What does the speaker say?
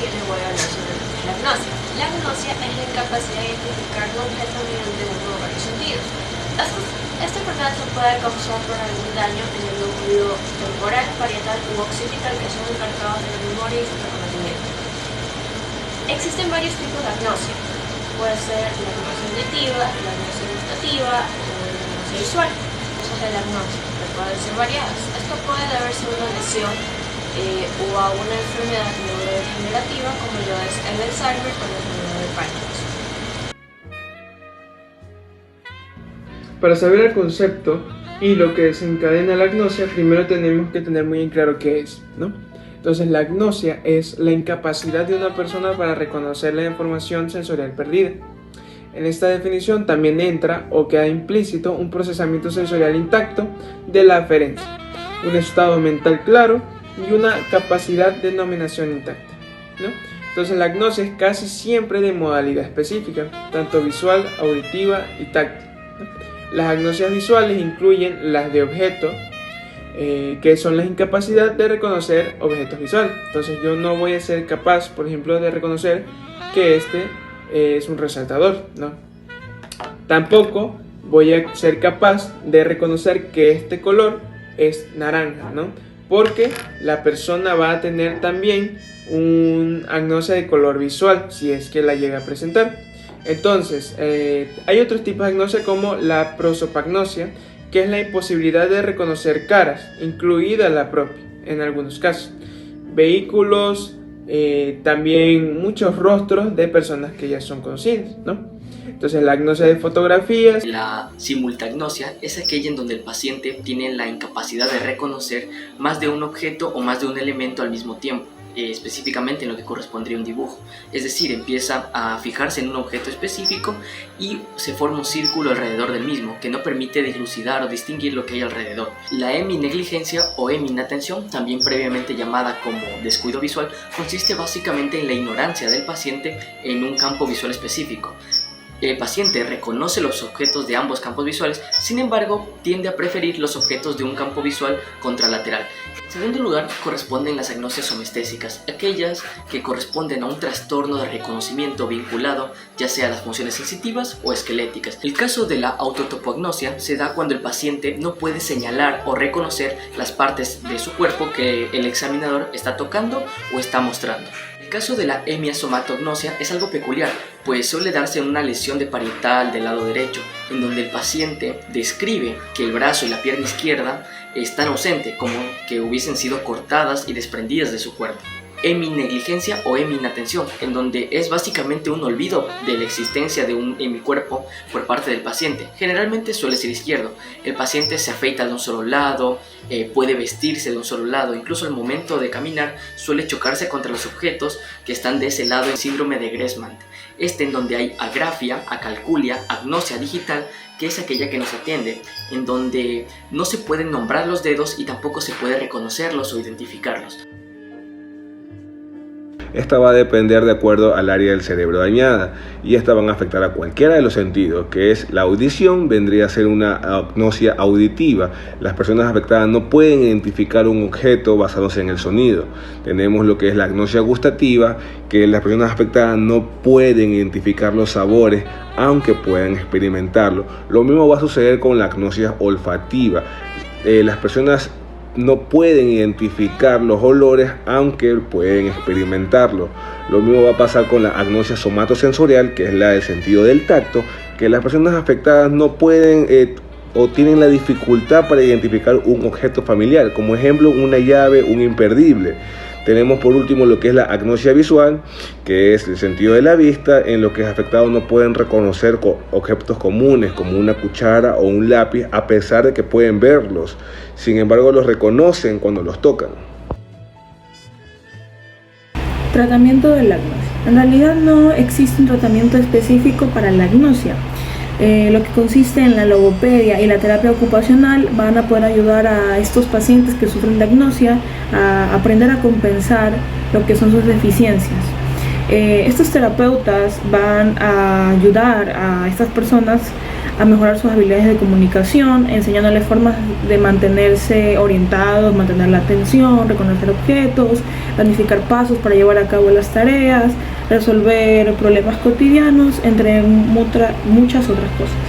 yo les voy a hablar sobre lo que es la agnosia. La agnosia es la incapacidad de identificar un objeto mediante uno o varios sentidos. Esta enfermedad se puede causar por algún daño en el núcleo temporal, parietal u occipital, que son encargados de la memoria y su reconocimiento. Existen varios tipos de agnosia. Puede ser la agnosia auditiva, la agnosia gustativa o la agnosia visual. Esas de la agnosia, que pueden ser variadas. Esto puede deberse a una lesión o a una enfermedad neurodegenerativa como lo es el Alzheimer o la enfermedad de Parkinson. Para saber el concepto y lo que desencadena la agnosia, primero tenemos que tener muy en claro qué es, ¿no? Entonces, la agnosia es la incapacidad de una persona para reconocer la información sensorial perdida. En esta definición también entra o queda implícito un procesamiento sensorial intacto de la aferencia, un estado mental claro y una capacidad de nominación intacta, ¿no? Entonces, la agnosia es casi siempre de modalidad específica, tanto visual, auditiva y táctil. Las agnosias visuales incluyen las de objeto, que son la incapacidad de reconocer objetos visuales. Entonces yo no voy a ser capaz, por ejemplo, de reconocer que este es un resaltador, ¿no? Tampoco voy a ser capaz de reconocer que este color es naranja, ¿no? Porque la persona va a tener también una agnosia de color visual, si es que la llega a presentar. Entonces, hay otros tipos de agnosia como la prosopagnosia, que es la imposibilidad de reconocer caras, incluida la propia, en algunos casos. Vehículos, también muchos rostros de personas que ya son conocidas, ¿no? Entonces, la agnosia de fotografías. La simultagnosia es aquella en donde el paciente tiene la incapacidad de reconocer más de un objeto o más de un elemento al mismo tiempo. Específicamente en lo que correspondría a un dibujo, es decir, empieza a fijarse en un objeto específico y se forma un círculo alrededor del mismo que no permite dilucidar o distinguir lo que hay alrededor. La heminegligencia o heminatención, también previamente llamada como descuido visual, consiste básicamente en la ignorancia del paciente en un campo visual específico. El paciente reconoce los objetos de ambos campos visuales, sin embargo, tiende a preferir los objetos de un campo visual contralateral. En segundo lugar, corresponden las agnosias somestésicas, aquellas que corresponden a un trastorno de reconocimiento vinculado ya sea a las funciones sensitivas o esqueléticas. El caso de la autotopognosia se da cuando el paciente no puede señalar o reconocer las partes de su cuerpo que el examinador está tocando o está mostrando. El caso de la hemiasomatognosia es algo peculiar, pues suele darse en una lesión de parietal del lado derecho, en donde el paciente describe que el brazo y la pierna izquierda están ausentes, como que hubiesen sido cortadas y desprendidas de su cuerpo. Heminegligencia o heminatención, en donde es básicamente un olvido de la existencia de un hemicuerpo por parte del paciente. Generalmente suele ser izquierdo. El paciente se afeita de un solo lado, puede vestirse de un solo lado, incluso al momento de caminar suele chocarse contra los objetos que están de ese lado en síndrome de Gressman. En donde hay agrafia, acalculia, agnosia digital, que es aquella que nos atiende, en donde no se pueden nombrar los dedos y tampoco se puede reconocerlos o identificarlos. Esta va a depender de acuerdo al área del cerebro dañada y esta van a afectar a cualquiera de los sentidos, que es la audición, vendría a ser una agnosia auditiva. Las personas afectadas no pueden identificar un objeto basándose en el sonido. Tenemos lo que es la agnosia gustativa, que las personas afectadas no pueden identificar los sabores, aunque puedan experimentarlo. Lo mismo va a suceder con la agnosia olfativa. Las personas no pueden identificar los olores, aunque pueden experimentarlo. Lo mismo va a pasar con la agnosia somatosensorial, que es la del sentido del tacto, que las personas afectadas no pueden o tienen la dificultad para identificar un objeto familiar, como ejemplo una llave, un imperdible. Tenemos por último lo que es la agnosia visual, que es el sentido de la vista, en lo que los afectados no pueden reconocer objetos comunes como una cuchara o un lápiz, a pesar de que pueden verlos. Sin embargo, los reconocen cuando los tocan. Tratamiento de la agnosia. En realidad no existe un tratamiento específico para la agnosia. Lo que consiste en la logopedia y la terapia ocupacional van a poder ayudar a estos pacientes que sufren de agnosia a aprender a compensar lo que son sus deficiencias. Estos terapeutas van a ayudar a estas personas a mejorar sus habilidades de comunicación, enseñándoles formas de mantenerse orientados, mantener la atención, reconocer objetos, planificar pasos para llevar a cabo las tareas, resolver problemas cotidianos, entre muchas otras cosas.